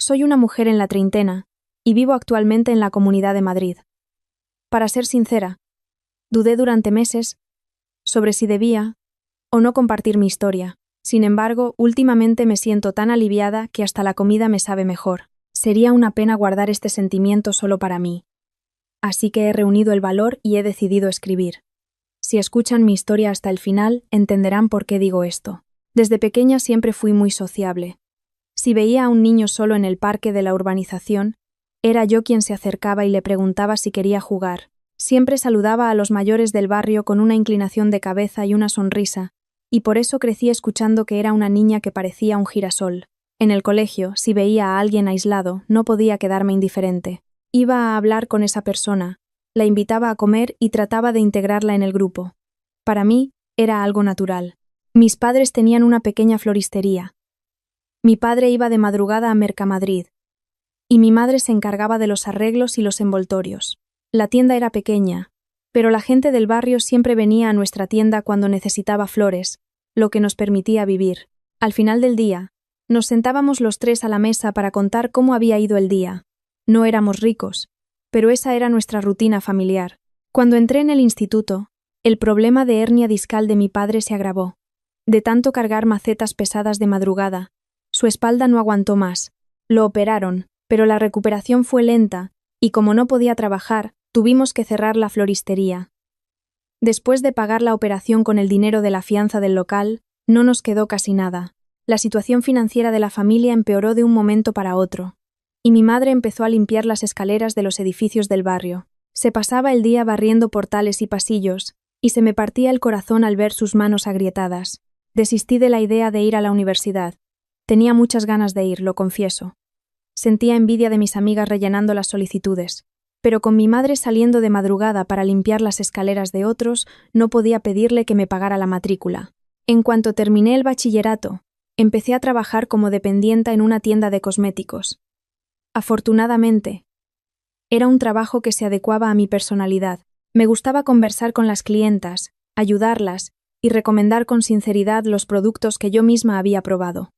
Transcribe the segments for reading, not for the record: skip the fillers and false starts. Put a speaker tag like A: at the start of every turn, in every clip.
A: Soy una mujer en la treintena y vivo actualmente en la Comunidad de Madrid. Para ser sincera, dudé durante meses sobre si debía o no compartir mi historia. Sin embargo, últimamente me siento tan aliviada que hasta la comida me sabe mejor. Sería una pena guardar este sentimiento solo para mí. Así que he reunido el valor y he decidido escribir. Si escuchan mi historia hasta el final, entenderán por qué digo esto. Desde pequeña siempre fui muy sociable. Si veía a un niño solo en el parque de la urbanización, era yo quien se acercaba y le preguntaba si quería jugar. Siempre saludaba a los mayores del barrio con una inclinación de cabeza y una sonrisa, y por eso crecí escuchando que era una niña que parecía un girasol. En el colegio, si veía a alguien aislado, no podía quedarme indiferente. Iba a hablar con esa persona, la invitaba a comer y trataba de integrarla en el grupo. Para mí, era algo natural. Mis padres tenían una pequeña floristería. Mi padre iba de madrugada a Mercamadrid, y mi madre se encargaba de los arreglos y los envoltorios. La tienda era pequeña, pero la gente del barrio siempre venía a nuestra tienda cuando necesitaba flores, lo que nos permitía vivir. Al final del día, nos sentábamos los tres a la mesa para contar cómo había ido el día. No éramos ricos, pero esa era nuestra rutina familiar. Cuando entré en el instituto, el problema de hernia discal de mi padre se agravó. De tanto cargar macetas pesadas de madrugada, su espalda no aguantó más. Lo operaron, pero la recuperación fue lenta, y como no podía trabajar, tuvimos que cerrar la floristería. Después de pagar la operación con el dinero de la fianza del local, no nos quedó casi nada. La situación financiera de la familia empeoró de un momento para otro, y mi madre empezó a limpiar las escaleras de los edificios del barrio. Se pasaba el día barriendo portales y pasillos, y se me partía el corazón al ver sus manos agrietadas. Desistí de la idea de ir a la universidad. Tenía muchas ganas de ir, lo confieso. Sentía envidia de mis amigas rellenando las solicitudes, pero con mi madre saliendo de madrugada para limpiar las escaleras de otros, no podía pedirle que me pagara la matrícula. En cuanto terminé el bachillerato, empecé a trabajar como dependienta en una tienda de cosméticos. Afortunadamente, era un trabajo que se adecuaba a mi personalidad. Me gustaba conversar con las clientas, ayudarlas y recomendar con sinceridad los productos que yo misma había probado.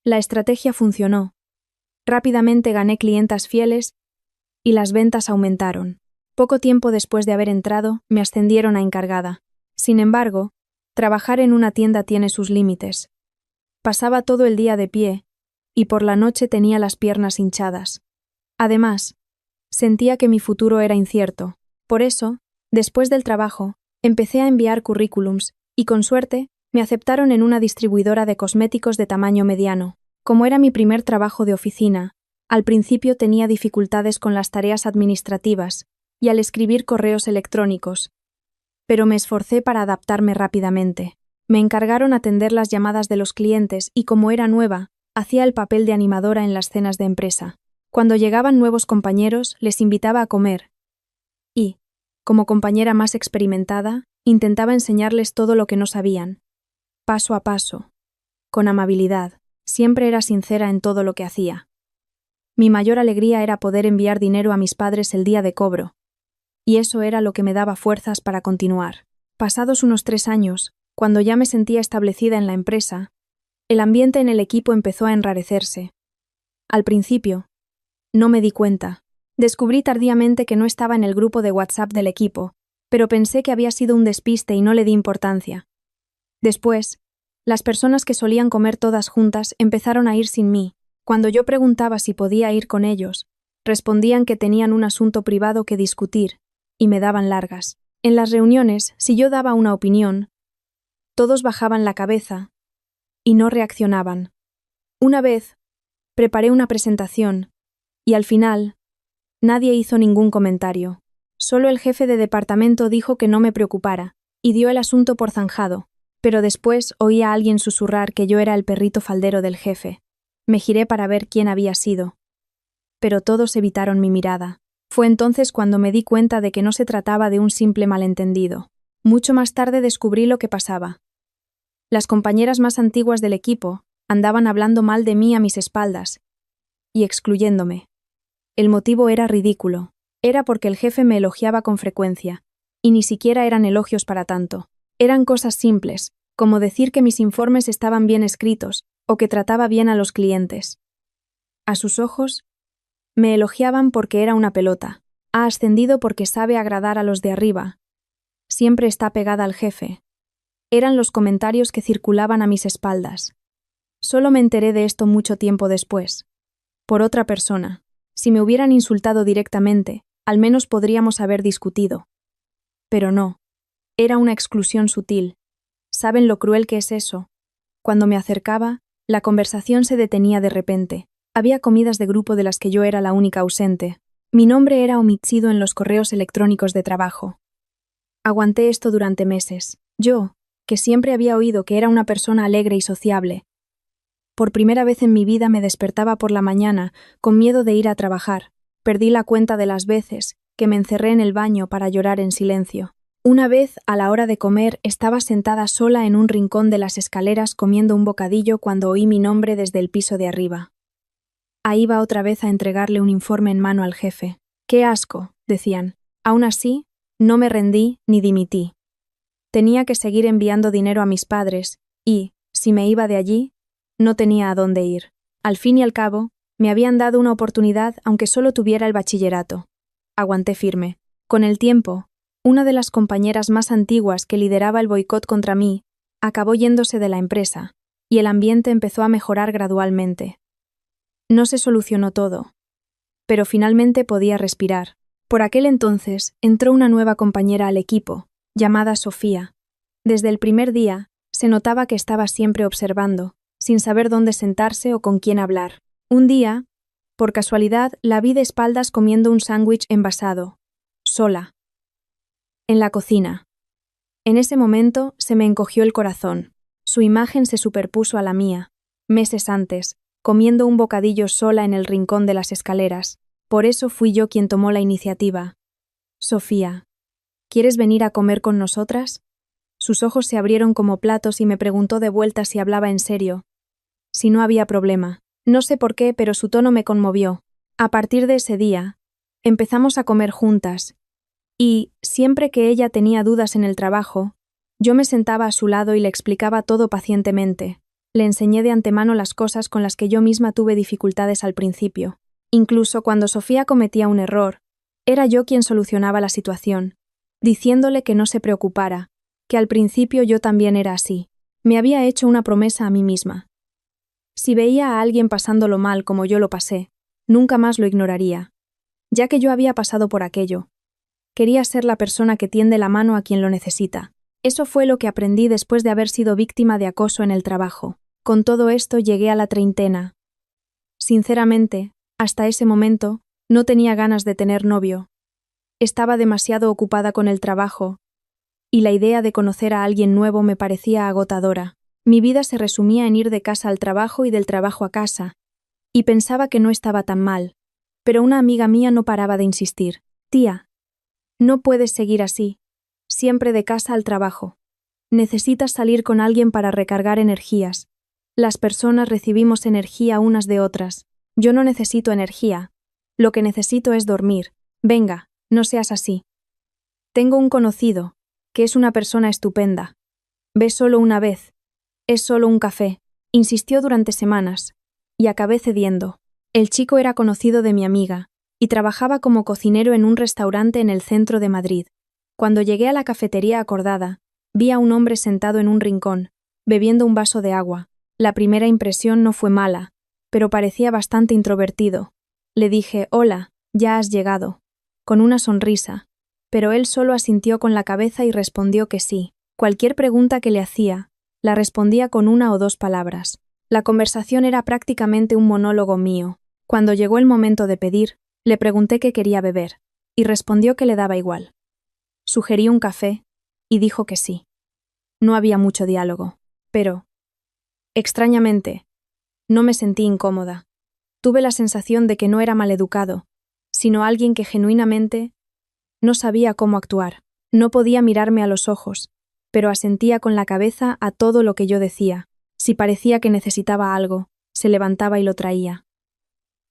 A: La estrategia funcionó. Rápidamente gané clientas fieles y las ventas aumentaron. Poco tiempo después de haber entrado, me ascendieron a encargada. Sin embargo, trabajar en una tienda tiene sus límites. Pasaba todo el día de pie, y por la noche tenía las piernas hinchadas. Además, sentía que mi futuro era incierto. Por eso, después del trabajo, empecé a enviar currículums, y con suerte, me aceptaron en una distribuidora de cosméticos de tamaño mediano. Como era mi primer trabajo de oficina, al principio tenía dificultades con las tareas administrativas y al escribir correos electrónicos, pero me esforcé para adaptarme rápidamente. Me encargaron atender las llamadas de los clientes y como era nueva, hacía el papel de animadora en las cenas de empresa. Cuando llegaban nuevos compañeros, les invitaba a comer y, como compañera más experimentada, intentaba enseñarles todo lo que no sabían, paso a paso, con amabilidad. Siempre era sincera en todo lo que hacía. Mi mayor alegría era poder enviar dinero a mis padres el día de cobro, y eso era lo que me daba fuerzas para continuar. Pasados unos 3 años, cuando ya me sentía establecida en la empresa, el ambiente en el equipo empezó a enrarecerse. Al principio, no me di cuenta. Descubrí tardíamente que no estaba en el grupo de WhatsApp del equipo, pero pensé que había sido un despiste y no le di importancia. Después, las personas que solían comer todas juntas empezaron a ir sin mí. Cuando yo preguntaba si podía ir con ellos, respondían que tenían un asunto privado que discutir, y me daban largas. En las reuniones, si yo daba una opinión, todos bajaban la cabeza y no reaccionaban. Una vez, preparé una presentación, y al final, nadie hizo ningún comentario. Solo el jefe de departamento dijo que no me preocupara, y dio el asunto por zanjado. Pero después oí a alguien susurrar que yo era el perrito faldero del jefe. Me giré para ver quién había sido. Pero todos evitaron mi mirada. Fue entonces cuando me di cuenta de que no se trataba de un simple malentendido. Mucho más tarde descubrí lo que pasaba. Las compañeras más antiguas del equipo andaban hablando mal de mí a mis espaldas y excluyéndome. El motivo era ridículo. Era porque el jefe me elogiaba con frecuencia, y ni siquiera eran elogios para tanto. Eran cosas simples, como decir que mis informes estaban bien escritos o que trataba bien a los clientes. A sus ojos, me elogiaban porque era una pelota. Ha ascendido porque sabe agradar a los de arriba. Siempre está pegada al jefe. Eran los comentarios que circulaban a mis espaldas. Solo me enteré de esto mucho tiempo después. Por otra persona. Si me hubieran insultado directamente, al menos podríamos haber discutido. Pero no. Era una exclusión sutil. ¿Saben lo cruel que es eso? Cuando me acercaba, la conversación se detenía de repente. Había comidas de grupo de las que yo era la única ausente. Mi nombre era omitido en los correos electrónicos de trabajo. Aguanté esto durante meses. Yo, que siempre había oído que era una persona alegre y sociable. Por primera vez en mi vida me despertaba por la mañana con miedo de ir a trabajar. Perdí la cuenta de las veces que me encerré en el baño para llorar en silencio. Una vez, a la hora de comer, estaba sentada sola en un rincón de las escaleras comiendo un bocadillo cuando oí mi nombre desde el piso de arriba. Ahí iba otra vez a entregarle un informe en mano al jefe. ¡Qué asco!, decían. Aún así, no me rendí ni dimití. Tenía que seguir enviando dinero a mis padres y, si me iba de allí, no tenía a dónde ir. Al fin y al cabo, me habían dado una oportunidad aunque solo tuviera el bachillerato. Aguanté firme. Con el tiempo, una de las compañeras más antiguas que lideraba el boicot contra mí acabó yéndose de la empresa, y el ambiente empezó a mejorar gradualmente. No se solucionó todo, pero finalmente podía respirar. Por aquel entonces entró una nueva compañera al equipo, llamada Sofía. Desde el primer día, se notaba que estaba siempre observando, sin saber dónde sentarse o con quién hablar. Un día, por casualidad, la vi de espaldas comiendo un sándwich envasado, sola, en la cocina. En ese momento se me encogió el corazón. Su imagen se superpuso a la mía, meses antes, comiendo un bocadillo sola en el rincón de las escaleras. Por eso fui yo quien tomó la iniciativa. Sofía, ¿quieres venir a comer con nosotras? Sus ojos se abrieron como platos y me preguntó de vuelta si hablaba en serio. Si no había problema. No sé por qué, pero su tono me conmovió. A partir de ese día, empezamos a comer juntas, y, siempre que ella tenía dudas en el trabajo, yo me sentaba a su lado y le explicaba todo pacientemente. Le enseñé de antemano las cosas con las que yo misma tuve dificultades al principio. Incluso cuando Sofía cometía un error, era yo quien solucionaba la situación, diciéndole que no se preocupara, que al principio yo también era así. Me había hecho una promesa a mí misma. Si veía a alguien pasándolo mal como yo lo pasé, nunca más lo ignoraría, ya que yo había pasado por aquello. Quería ser la persona que tiende la mano a quien lo necesita. Eso fue lo que aprendí después de haber sido víctima de acoso en el trabajo. Con todo esto llegué a la treintena. Sinceramente, hasta ese momento, no tenía ganas de tener novio. Estaba demasiado ocupada con el trabajo, y la idea de conocer a alguien nuevo me parecía agotadora. Mi vida se resumía en ir de casa al trabajo y del trabajo a casa, y pensaba que no estaba tan mal, pero una amiga mía no paraba de insistir. Tía, no puedes seguir así, siempre de casa al trabajo. Necesitas salir con alguien para recargar energías. Las personas recibimos energía unas de otras. Yo no necesito energía. Lo que necesito es dormir. Venga, no seas así. Tengo un conocido, que es una persona estupenda. Ve solo una vez. Es solo un café. Insistió durante semanas, y acabé cediendo. El chico era conocido de mi amiga, y trabajaba como cocinero en un restaurante en el centro de Madrid. Cuando llegué a la cafetería acordada, vi a un hombre sentado en un rincón, bebiendo un vaso de agua. La primera impresión no fue mala, pero parecía bastante introvertido. Le dije, «Hola, ya has llegado», con una sonrisa, pero él solo asintió con la cabeza y respondió que sí. Cualquier pregunta que le hacía, la respondía con una o dos palabras. La conversación era prácticamente un monólogo mío. Cuando llegó el momento de pedir, le pregunté qué quería beber, y respondió que le daba igual. Sugerí un café, y dijo que sí. No había mucho diálogo, pero, extrañamente, no me sentí incómoda. Tuve la sensación de que no era maleducado, sino alguien que genuinamente no sabía cómo actuar. No podía mirarme a los ojos, pero asentía con la cabeza a todo lo que yo decía. Si parecía que necesitaba algo, se levantaba y lo traía.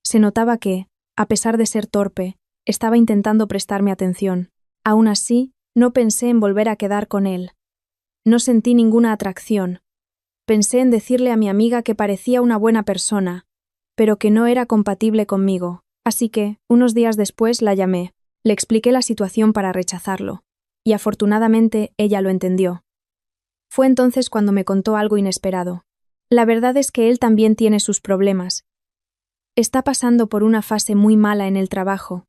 A: Se notaba que, a pesar de ser torpe, estaba intentando prestarme atención. Aún así, no pensé en volver a quedar con él. No sentí ninguna atracción. Pensé en decirle a mi amiga que parecía una buena persona, pero que no era compatible conmigo, así que, unos días después, la llamé. Le expliqué la situación para rechazarlo, y afortunadamente ella lo entendió. Fue entonces cuando me contó algo inesperado. La verdad es que él también tiene sus problemas. Está pasando por una fase muy mala en el trabajo.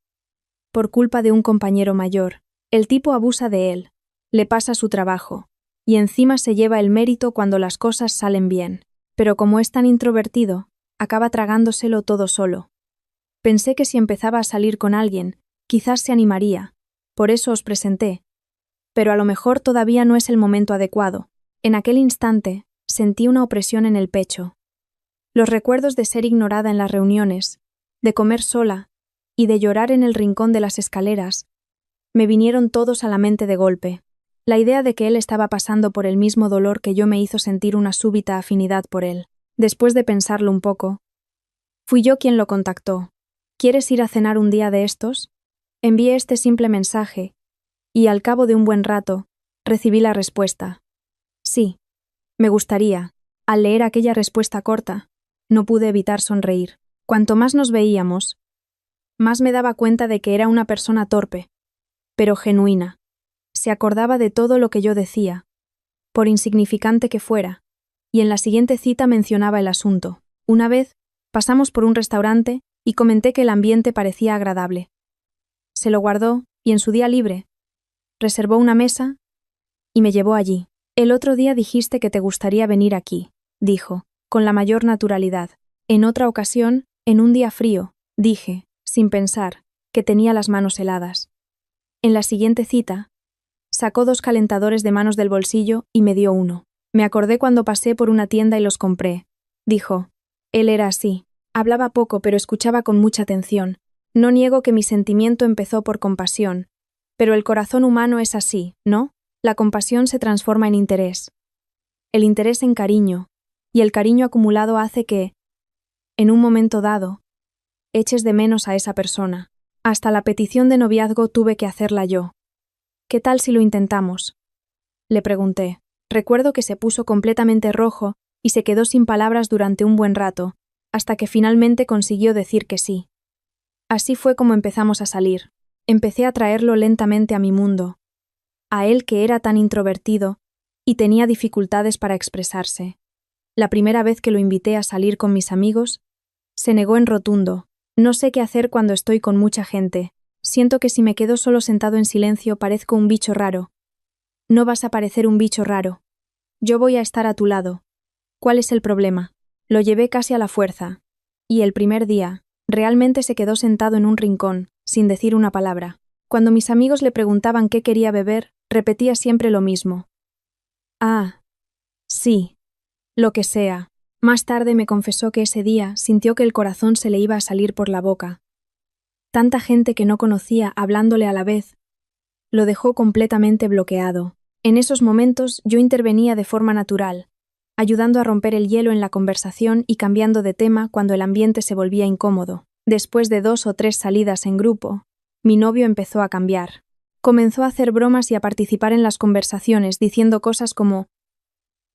A: Por culpa de un compañero mayor, el tipo abusa de él, le pasa su trabajo, y encima se lleva el mérito cuando las cosas salen bien. Pero como es tan introvertido, acaba tragándoselo todo solo. Pensé que si empezaba a salir con alguien, quizás se animaría, por eso os presenté. Pero a lo mejor todavía no es el momento adecuado. En aquel instante, sentí una opresión en el pecho. Los recuerdos de ser ignorada en las reuniones, de comer sola y de llorar en el rincón de las escaleras, me vinieron todos a la mente de golpe. La idea de que él estaba pasando por el mismo dolor que yo me hizo sentir una súbita afinidad por él. Después de pensarlo un poco, fui yo quien lo contactó. ¿Quieres ir a cenar un día de estos? Envié este simple mensaje, y al cabo de un buen rato, recibí la respuesta. Sí, me gustaría. Al leer aquella respuesta corta, no pude evitar sonreír. Cuanto más nos veíamos, más me daba cuenta de que era una persona torpe, pero genuina. Se acordaba de todo lo que yo decía, por insignificante que fuera, y en la siguiente cita mencionaba el asunto. Una vez, pasamos por un restaurante y comenté que el ambiente parecía agradable. Se lo guardó y en su día libre, reservó una mesa y me llevó allí. El otro día dijiste que te gustaría venir aquí, dijo, con la mayor naturalidad. En otra ocasión, en un día frío, dije, sin pensar, que tenía las manos heladas. En la siguiente cita, sacó 2 calentadores de manos del bolsillo y me dio uno. Me acordé cuando pasé por una tienda y los compré. Dijo. Él era así. Hablaba poco pero escuchaba con mucha atención. No niego que mi sentimiento empezó por compasión. Pero el corazón humano es así, ¿no? La compasión se transforma en interés. El interés en cariño, y el cariño acumulado hace que, en un momento dado, eches de menos a esa persona. Hasta la petición de noviazgo tuve que hacerla yo. ¿Qué tal si lo intentamos? Le pregunté. Recuerdo que se puso completamente rojo y se quedó sin palabras durante un buen rato, hasta que finalmente consiguió decir que sí. Así fue como empezamos a salir. Empecé a traerlo lentamente a mi mundo, a él que era tan introvertido y tenía dificultades para expresarse. La primera vez que lo invité a salir con mis amigos, se negó en rotundo. No sé qué hacer cuando estoy con mucha gente. Siento que si me quedo solo sentado en silencio parezco un bicho raro. No vas a parecer un bicho raro. Yo voy a estar a tu lado. ¿Cuál es el problema? Lo llevé casi a la fuerza. Y el primer día, realmente se quedó sentado en un rincón, sin decir una palabra. Cuando mis amigos le preguntaban qué quería beber, repetía siempre lo mismo. Ah, sí, lo que sea. Más tarde me confesó que ese día sintió que el corazón se le iba a salir por la boca. Tanta gente que no conocía hablándole a la vez, lo dejó completamente bloqueado. En esos momentos yo intervenía de forma natural, ayudando a romper el hielo en la conversación y cambiando de tema cuando el ambiente se volvía incómodo. Después de 2 o 3 salidas en grupo, mi novio empezó a cambiar. Comenzó a hacer bromas y a participar en las conversaciones diciendo cosas como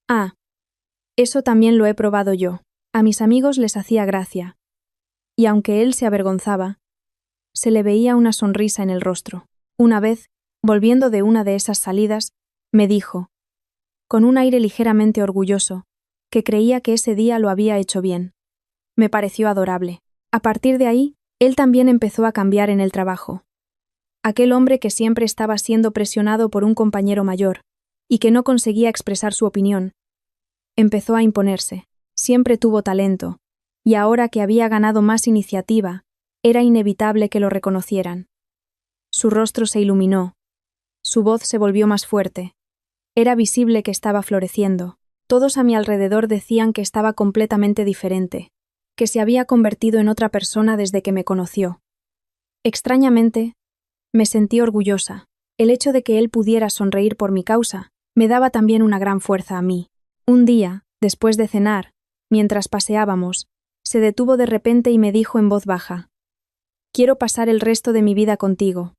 A: «Ah, eso también lo he probado yo». A mis amigos les hacía gracia. Y aunque él se avergonzaba, se le veía una sonrisa en el rostro. Una vez, volviendo de una de esas salidas, me dijo, con un aire ligeramente orgulloso, que creía que ese día lo había hecho bien. Me pareció adorable. A partir de ahí, él también empezó a cambiar en el trabajo. Aquel hombre que siempre estaba siendo presionado por un compañero mayor, y que no conseguía expresar su opinión, empezó a imponerse. Siempre tuvo talento, y ahora que había ganado más iniciativa, era inevitable que lo reconocieran. Su rostro se iluminó, su voz se volvió más fuerte. Era visible que estaba floreciendo. Todos a mi alrededor decían que estaba completamente diferente, que se había convertido en otra persona desde que me conoció. Extrañamente, me sentí orgullosa. El hecho de que él pudiera sonreír por mi causa me daba también una gran fuerza a mí. Un día, después de cenar, mientras paseábamos, se detuvo de repente y me dijo en voz baja: «Quiero pasar el resto de mi vida contigo.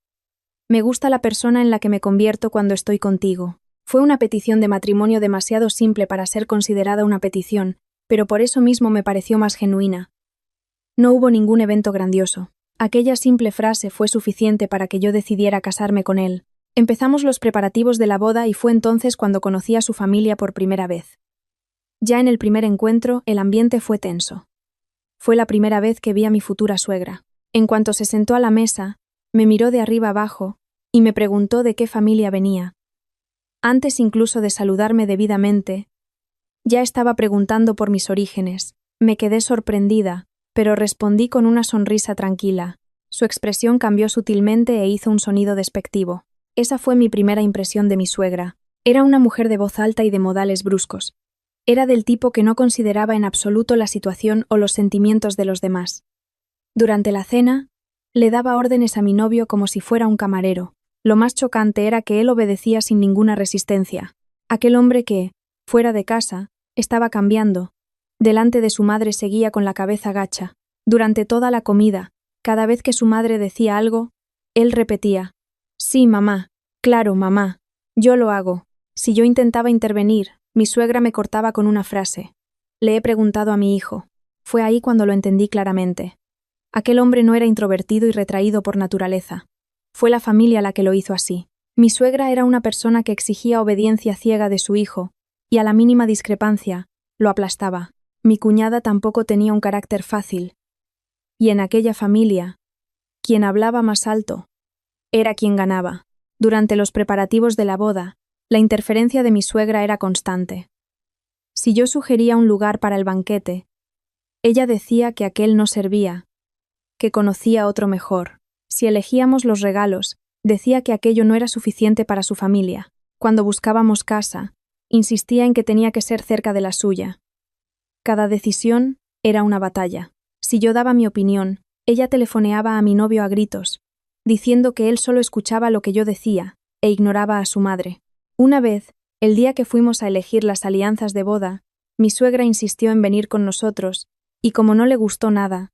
A: Me gusta la persona en la que me convierto cuando estoy contigo». Fue una petición de matrimonio demasiado simple para ser considerada una petición, pero por eso mismo me pareció más genuina. No hubo ningún evento grandioso. Aquella simple frase fue suficiente para que yo decidiera casarme con él. Empezamos los preparativos de la boda y fue entonces cuando conocí a su familia por primera vez. Ya en el primer encuentro, el ambiente fue tenso. Fue la primera vez que vi a mi futura suegra. En cuanto se sentó a la mesa, me miró de arriba abajo y me preguntó de qué familia venía. Antes incluso de saludarme debidamente, ya estaba preguntando por mis orígenes. Me quedé sorprendida, pero respondí con una sonrisa tranquila. Su expresión cambió sutilmente e hizo un sonido despectivo. Esa fue mi primera impresión de mi suegra. Era una mujer de voz alta y de modales bruscos. Era del tipo que no consideraba en absoluto la situación o los sentimientos de los demás. Durante la cena, le daba órdenes a mi novio como si fuera un camarero. Lo más chocante era que él obedecía sin ninguna resistencia. Aquel hombre que, fuera de casa, estaba cambiando. Delante de su madre seguía con la cabeza gacha. Durante toda la comida, cada vez que su madre decía algo, él repetía: «Sí, mamá, claro, mamá, yo lo hago». Si yo intentaba intervenir, mi suegra me cortaba con una frase: «Le he preguntado a mi hijo». Fue ahí cuando lo entendí claramente. Aquel hombre no era introvertido y retraído por naturaleza. Fue la familia la que lo hizo así. Mi suegra era una persona que exigía obediencia ciega de su hijo, y a la mínima discrepancia, lo aplastaba. Mi cuñada tampoco tenía un carácter fácil. Y en aquella familia, quien hablaba más alto era quien ganaba. Durante los preparativos de la boda, la interferencia de mi suegra era constante. Si yo sugería un lugar para el banquete, ella decía que aquel no servía, que conocía otro mejor. Si elegíamos los regalos, decía que aquello no era suficiente para su familia. Cuando buscábamos casa, insistía en que tenía que ser cerca de la suya. Cada decisión era una batalla. Si yo daba mi opinión, ella telefoneaba a mi novio a gritos, diciendo que él solo escuchaba lo que yo decía e ignoraba a su madre. Una vez, el día que fuimos a elegir las alianzas de boda, mi suegra insistió en venir con nosotros, y como no le gustó nada,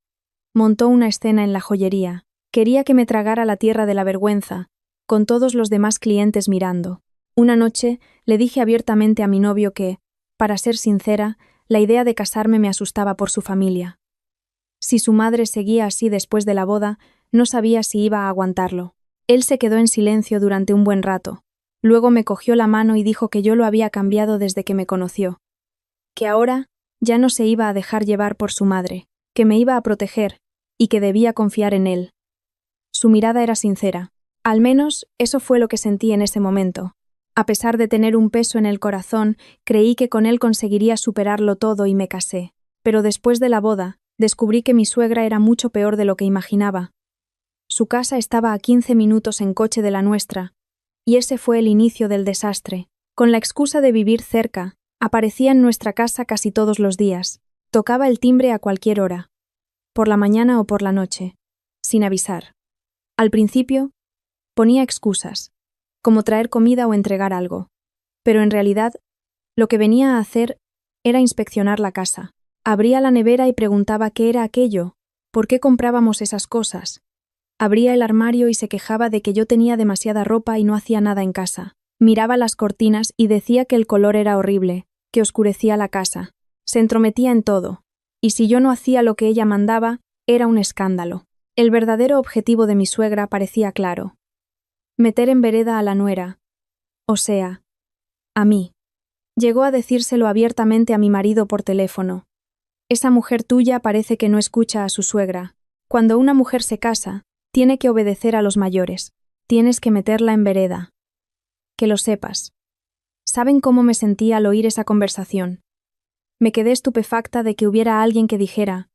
A: montó una escena en la joyería. Quería que me tragara la tierra de la vergüenza, con todos los demás clientes mirando. Una noche le dije abiertamente a mi novio que, para ser sincera, la idea de casarme me asustaba por su familia. Si su madre seguía así después de la boda, no sabía si iba a aguantarlo. Él se quedó en silencio durante un buen rato. Luego me cogió la mano y dijo que yo lo había cambiado desde que me conoció. Que ahora ya no se iba a dejar llevar por su madre, que me iba a proteger y que debía confiar en él. Su mirada era sincera. Al menos eso fue lo que sentí en ese momento. A pesar de tener un peso en el corazón, creí que con él conseguiría superarlo todo y me casé. Pero después de la boda, descubrí que mi suegra era mucho peor de lo que imaginaba. Su casa estaba a 15 minutos en coche de la nuestra, y ese fue el inicio del desastre. Con la excusa de vivir cerca, aparecía en nuestra casa casi todos los días. Tocaba el timbre a cualquier hora, por la mañana o por la noche, sin avisar. Al principio, ponía excusas, como traer comida o entregar algo, pero en realidad, lo que venía a hacer era inspeccionar la casa. Abría la nevera y preguntaba qué era aquello, por qué comprábamos esas cosas. Abría el armario y se quejaba de que yo tenía demasiada ropa y no hacía nada en casa. Miraba las cortinas y decía que el color era horrible, que oscurecía la casa. Se entrometía en todo, y si yo no hacía lo que ella mandaba, era un escándalo. El verdadero objetivo de mi suegra parecía claro: meter en vereda a la nuera, o sea, a mí. Llegó a decírselo abiertamente a mi marido por teléfono. Esa mujer tuya parece que no escucha a su suegra. Cuando una mujer se casa, tiene que obedecer a los mayores. Tienes que meterla en vereda. Que lo sepas. ¿Saben cómo me sentí al oír esa conversación? Me quedé estupefacta de que hubiera alguien que dijera,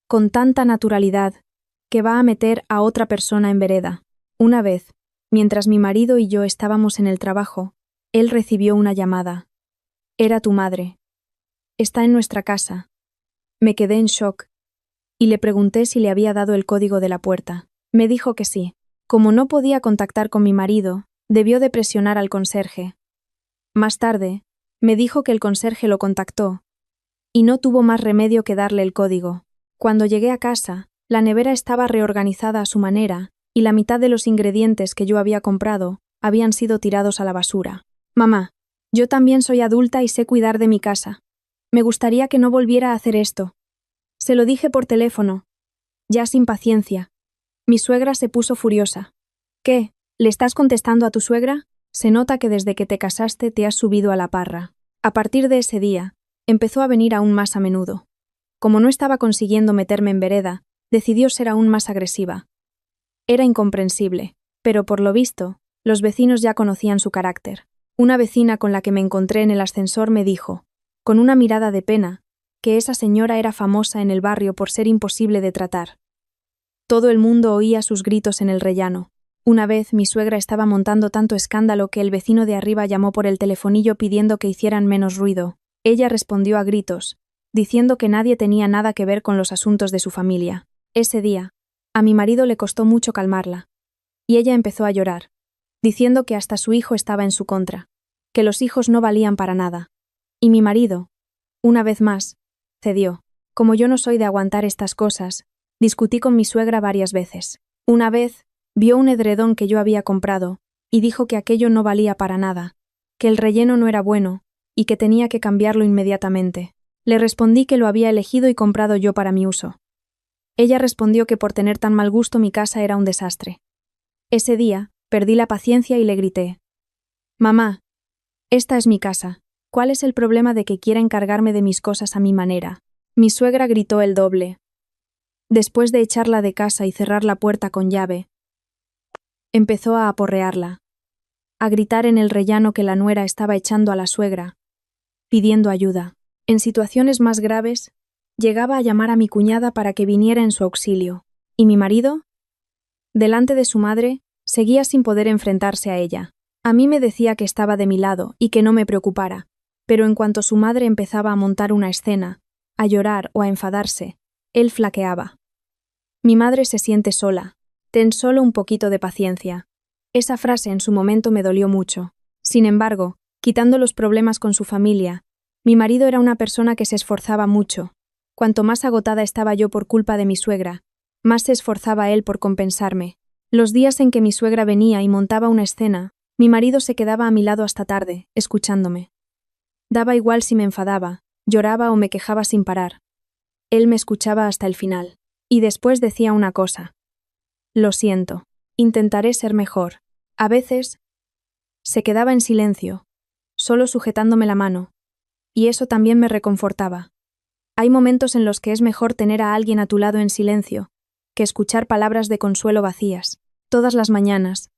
A: con tanta naturalidad, que va a meter a otra persona en vereda. Una vez, mientras mi marido y yo estábamos en el trabajo, él recibió una llamada. Era tu madre. Está en nuestra casa. Me quedé en shock, y le pregunté si le había dado el código de la puerta. Me dijo que sí. Como no podía contactar con mi marido, debió de presionar al conserje. Más tarde, me dijo que el conserje lo contactó, y no tuvo más remedio que darle el código. Cuando llegué a casa, la nevera estaba reorganizada a su manera, y la mitad de los ingredientes que yo había comprado habían sido tirados a la basura. Mamá, yo también soy adulta y sé cuidar de mi casa. Me gustaría que no volviera a hacer esto. Se lo dije por teléfono, Ya sin paciencia. Mi suegra se puso furiosa. ¿Qué? ¿Le estás contestando a tu suegra? Se nota que desde que te casaste te has subido a la parra. A partir de ese día, empezó a venir aún más a menudo. Como no estaba consiguiendo meterme en vereda, decidió ser aún más agresiva. Era incomprensible, pero por lo visto, los vecinos ya conocían su carácter. Una vecina con la que me encontré en el ascensor me dijo, con una mirada de pena, que esa señora era famosa en el barrio por ser imposible de tratar. Todo el mundo oía sus gritos en el rellano. Una vez mi suegra estaba montando tanto escándalo que el vecino de arriba llamó por el telefonillo pidiendo que hicieran menos ruido. Ella respondió a gritos, diciendo que nadie tenía nada que ver con los asuntos de su familia. Ese día, a mi marido le costó mucho calmarla, y ella empezó a llorar, diciendo que hasta su hijo estaba en su contra, que los hijos no valían para nada. Y mi marido, una vez más, cedió. Como yo no soy de aguantar estas cosas, discutí con mi suegra varias veces. Una vez, vio un edredón que yo había comprado, y dijo que aquello no valía para nada, que el relleno no era bueno, y que tenía que cambiarlo inmediatamente. Le respondí que lo había elegido y comprado yo para mi uso. Ella respondió que por tener tan mal gusto mi casa era un desastre. Ese día, perdí la paciencia y le grité. Mamá, esta es mi casa. ¿Cuál es el problema de que quiera encargarme de mis cosas a mi manera? Mi suegra gritó el doble. Después de echarla de casa y cerrar la puerta con llave, empezó a aporrearla, a gritar en el rellano que la nuera estaba echando a la suegra, pidiendo ayuda. En situaciones más graves, llegaba a llamar a mi cuñada para que viniera en su auxilio. ¿Y mi marido? Delante de su madre, seguía sin poder enfrentarse a ella. A mí me decía que estaba de mi lado y que no me preocupara, pero en cuanto su madre empezaba a montar una escena, a llorar o a enfadarse, él flaqueaba. Mi madre se siente sola. Ten solo un poquito de paciencia. Esa frase en su momento me dolió mucho. Sin embargo, quitando los problemas con su familia, mi marido era una persona que se esforzaba mucho. Cuanto más agotada estaba yo por culpa de mi suegra, más se esforzaba él por compensarme. Los días en que mi suegra venía y montaba una escena, mi marido se quedaba a mi lado hasta tarde, escuchándome. Daba igual si me enfadaba, lloraba o me quejaba sin parar. Él me escuchaba hasta el final. Y después decía una cosa. Lo siento, intentaré ser mejor. A veces, se quedaba en silencio, solo sujetándome la mano, y eso también me reconfortaba. Hay momentos en los que es mejor tener a alguien a tu lado en silencio, que escuchar palabras de consuelo vacías. Todas las mañanas,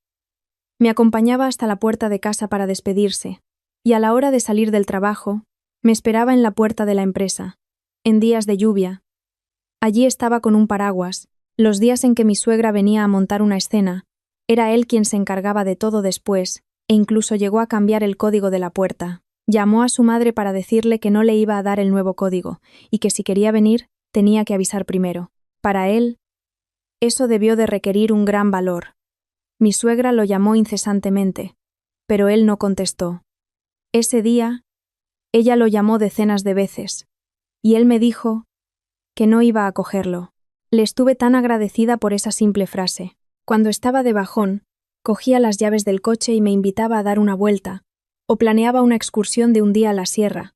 A: me acompañaba hasta la puerta de casa para despedirse, y a la hora de salir del trabajo, me esperaba en la puerta de la empresa, en días de lluvia. Allí estaba con un paraguas. Los días en que mi suegra venía a montar una escena, era él quien se encargaba de todo después, e incluso llegó a cambiar el código de la puerta. Llamó a su madre para decirle que no le iba a dar el nuevo código, y que si quería venir, tenía que avisar primero. Para él, eso debió de requerir un gran valor. Mi suegra lo llamó incesantemente, pero él no contestó. Ese día, ella lo llamó decenas de veces, y él me dijo que no iba a cogerlo. Le estuve tan agradecida por esa simple frase. Cuando estaba de bajón, cogía las llaves del coche y me invitaba a dar una vuelta, o planeaba una excursión de un día a la sierra,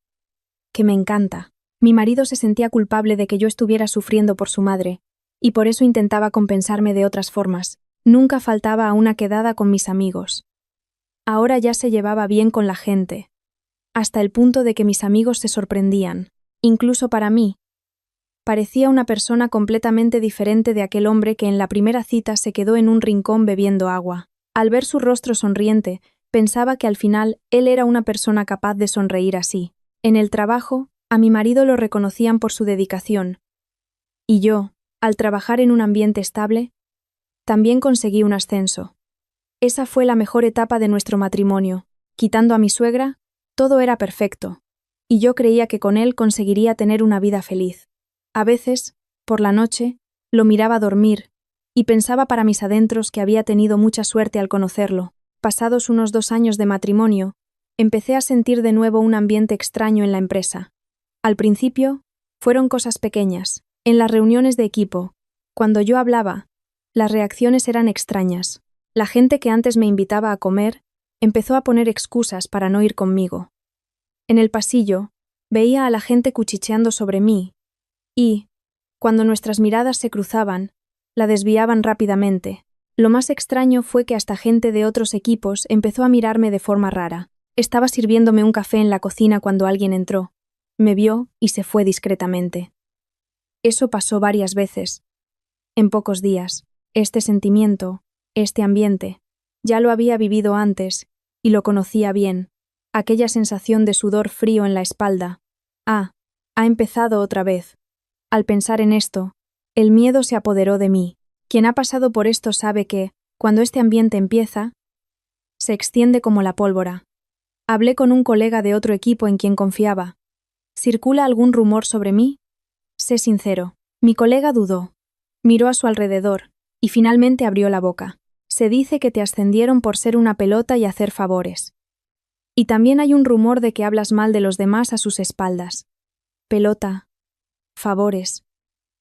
A: que me encanta. Mi marido se sentía culpable de que yo estuviera sufriendo por su madre, y por eso intentaba compensarme de otras formas. Nunca faltaba a una quedada con mis amigos. Ahora ya se llevaba bien con la gente, hasta el punto de que mis amigos se sorprendían. Incluso para mí, parecía una persona completamente diferente de aquel hombre que en la primera cita se quedó en un rincón bebiendo agua. Al ver su rostro sonriente, pensaba que al final él era una persona capaz de sonreír así. En el trabajo, a mi marido lo reconocían por su dedicación. Y yo, al trabajar en un ambiente estable, también conseguí un ascenso. Esa fue la mejor etapa de nuestro matrimonio. Quitando a mi suegra, todo era perfecto, y yo creía que con él conseguiría tener una vida feliz. A veces, por la noche, lo miraba dormir, y pensaba para mis adentros que había tenido mucha suerte al conocerlo. Pasados unos 2 años de matrimonio, empecé a sentir de nuevo un ambiente extraño en la empresa. Al principio, fueron cosas pequeñas. En las reuniones de equipo, cuando yo hablaba, las reacciones eran extrañas. La gente que antes me invitaba a comer, empezó a poner excusas para no ir conmigo. En el pasillo, veía a la gente cuchicheando sobre mí, y, Cuando nuestras miradas se cruzaban, la desviaban rápidamente. Lo más extraño fue que hasta gente de otros equipos empezó a mirarme de forma rara. Estaba sirviéndome un café en la cocina cuando alguien entró. Me vio y se fue discretamente. Eso pasó varias veces. En pocos días, este sentimiento, este ambiente, ya lo había vivido antes y lo conocía bien. Aquella sensación de sudor frío en la espalda. Ha empezado otra vez. Al pensar en esto, el miedo se apoderó de mí. Quien ha pasado por esto sabe que, cuando este ambiente empieza, se extiende como la pólvora. Hablé con un colega de otro equipo en quien confiaba. ¿Circula algún rumor sobre mí? Sé sincero. Mi colega dudó. Miró a su alrededor y finalmente abrió la boca. Se dice que te ascendieron por ser una pelota y hacer favores. Y también hay un rumor de que hablas mal de los demás a sus espaldas. Pelota. Favores.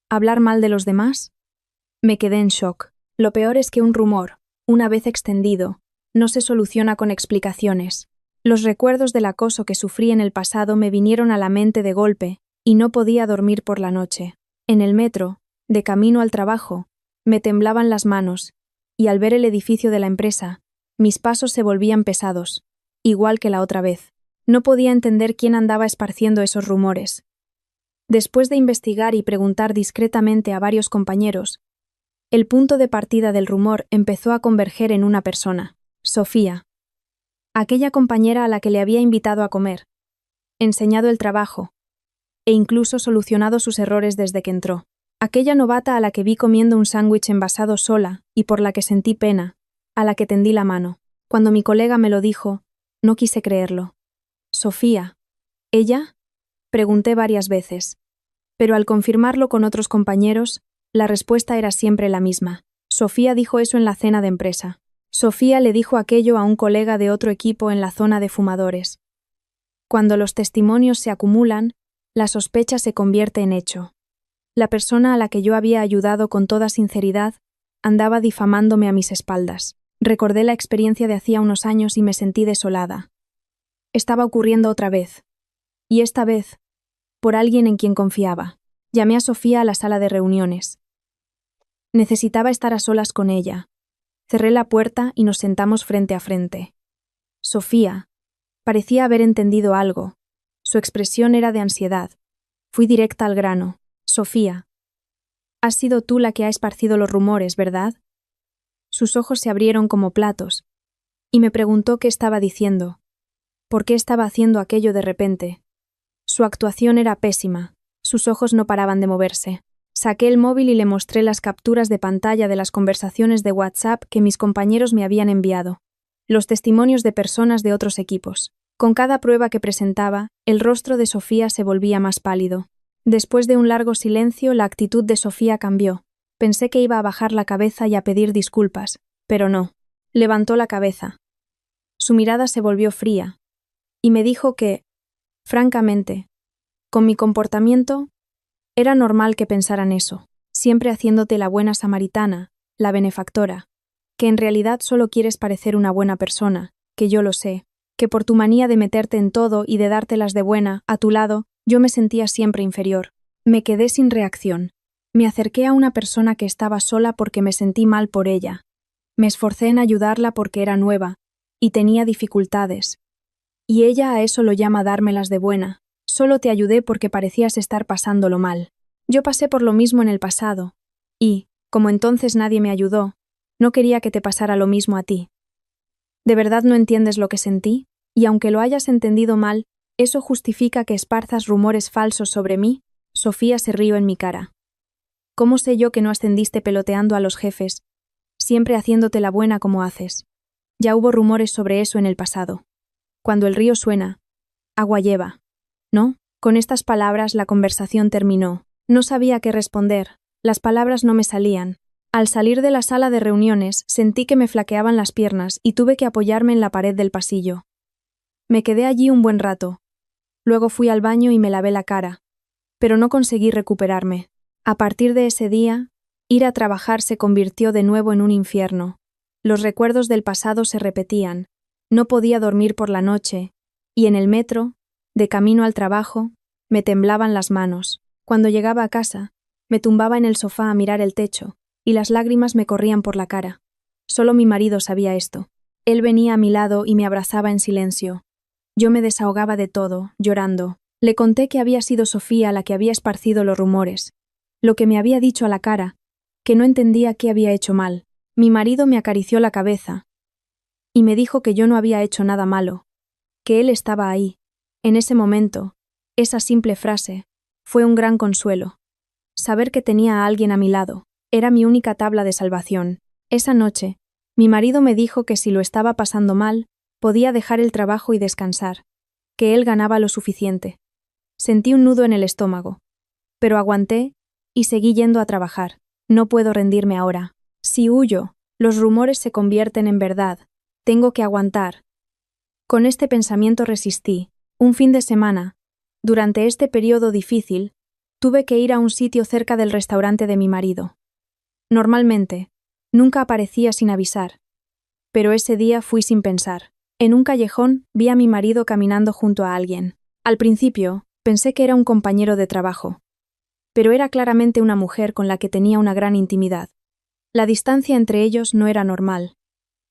A: ¿Hablar mal de los demás? Me quedé en shock. Lo peor es que un rumor, una vez extendido, no se soluciona con explicaciones. Los recuerdos del acoso que sufrí en el pasado me vinieron a la mente de golpe y no podía dormir por la noche. En el metro, de camino al trabajo, me temblaban las manos y al ver el edificio de la empresa, mis pasos se volvían pesados, igual que la otra vez. No podía entender quién andaba esparciendo esos rumores. Después de investigar y preguntar discretamente a varios compañeros, el punto de partida del rumor empezó a converger en una persona, Sofía, aquella compañera a la que le había invitado a comer, enseñado el trabajo, e incluso solucionado sus errores desde que entró. Aquella novata a la que vi comiendo un sándwich envasado sola y por la que sentí pena, a la que tendí la mano. Cuando mi colega me lo dijo, no quise creerlo. ¿Sofía? ¿Ella? Pregunté varias veces. Pero al confirmarlo con otros compañeros, la respuesta era siempre la misma. Sofía dijo eso en la cena de empresa. Sofía le dijo aquello a un colega de otro equipo en la zona de fumadores. Cuando los testimonios se acumulan, la sospecha se convierte en hecho. La persona a la que yo había ayudado con toda sinceridad andaba difamándome a mis espaldas. Recordé la experiencia de hacía unos años y me sentí desolada. Estaba ocurriendo otra vez. Y esta vez, por alguien en quien confiaba. Llamé a Sofía a la sala de reuniones. Necesitaba estar a solas con ella. Cerré la puerta y nos sentamos frente a frente. Sofía parecía haber entendido algo. Su expresión era de ansiedad. Fui directa al grano. Sofía, has sido tú la que ha esparcido los rumores, ¿verdad? Sus ojos se abrieron como platos, y me preguntó qué estaba diciendo, por qué estaba haciendo aquello de repente. Su actuación era pésima, sus ojos no paraban de moverse. Saqué el móvil y le mostré las capturas de pantalla de las conversaciones de WhatsApp que mis compañeros me habían enviado, los testimonios de personas de otros equipos. Con cada prueba que presentaba, el rostro de Sofía se volvía más pálido. Después de un largo silencio, la actitud de Sofía cambió. Pensé que iba a bajar la cabeza y a pedir disculpas, pero no. Levantó la cabeza. Su mirada se volvió fría, y me dijo que, francamente, con mi comportamiento, era normal que pensaran eso, siempre haciéndote la buena samaritana, la benefactora, que en realidad solo quieres parecer una buena persona, que yo lo sé, que por tu manía de meterte en todo y de dártelas de buena, a tu lado, yo me sentía siempre inferior. Me quedé sin reacción. Me acerqué a una persona que estaba sola porque me sentí mal por ella. Me esforcé en ayudarla porque era nueva y tenía dificultades. Y ella a eso lo llama dármelas de buena. Solo te ayudé porque parecías estar pasándolo mal. Yo pasé por lo mismo en el pasado. Y, como entonces nadie me ayudó, no quería que te pasara lo mismo a ti. ¿De verdad no entiendes lo que sentí? Y aunque lo hayas entendido mal, ¿eso justifica que esparzas rumores falsos sobre mí? Sofía se rió en mi cara. ¿Cómo sé yo que no ascendiste peloteando a los jefes, siempre haciéndote la buena como haces? Ya hubo rumores sobre eso en el pasado. Cuando el río suena, agua lleva, ¿no? Con estas palabras la conversación terminó. No sabía qué responder, las palabras no me salían. Al salir de la sala de reuniones, sentí que me flaqueaban las piernas y tuve que apoyarme en la pared del pasillo. Me quedé allí un buen rato. Luego fui al baño y me lavé la cara, pero no conseguí recuperarme. A partir de ese día, ir a trabajar se convirtió de nuevo en un infierno. Los recuerdos del pasado se repetían, no podía dormir por la noche, y en el metro, de camino al trabajo, me temblaban las manos. Cuando llegaba a casa, Me tumbaba en el sofá a mirar el techo, y las lágrimas me corrían por la cara. Solo mi marido sabía esto. Él venía a mi lado y me abrazaba en silencio. Yo me desahogaba de todo, llorando. Le conté que había sido Sofía la que había esparcido los rumores, lo que me había dicho a la cara, que no entendía qué había hecho mal. Mi marido me acarició la cabeza y me dijo que yo no había hecho nada malo, que él estaba ahí. En ese momento, esa simple frase, fue un gran consuelo. Saber que tenía a alguien a mi lado era mi única tabla de salvación. Esa noche, mi marido me dijo que si lo estaba pasando mal, podía dejar el trabajo y descansar, que él ganaba lo suficiente. Sentí un nudo en el estómago, pero aguanté y seguí yendo a trabajar. No puedo rendirme ahora. Si huyo, los rumores se convierten en verdad. Tengo que aguantar. Con este pensamiento resistí. Un fin de semana, durante este periodo difícil, tuve que ir a un sitio cerca del restaurante de mi marido. Normalmente, nunca aparecía sin avisar, pero ese día fui sin pensar. En un callejón vi a mi marido caminando junto a alguien. Al principio, pensé que era un compañero de trabajo, pero era claramente una mujer con la que tenía una gran intimidad. La distancia entre ellos no era normal.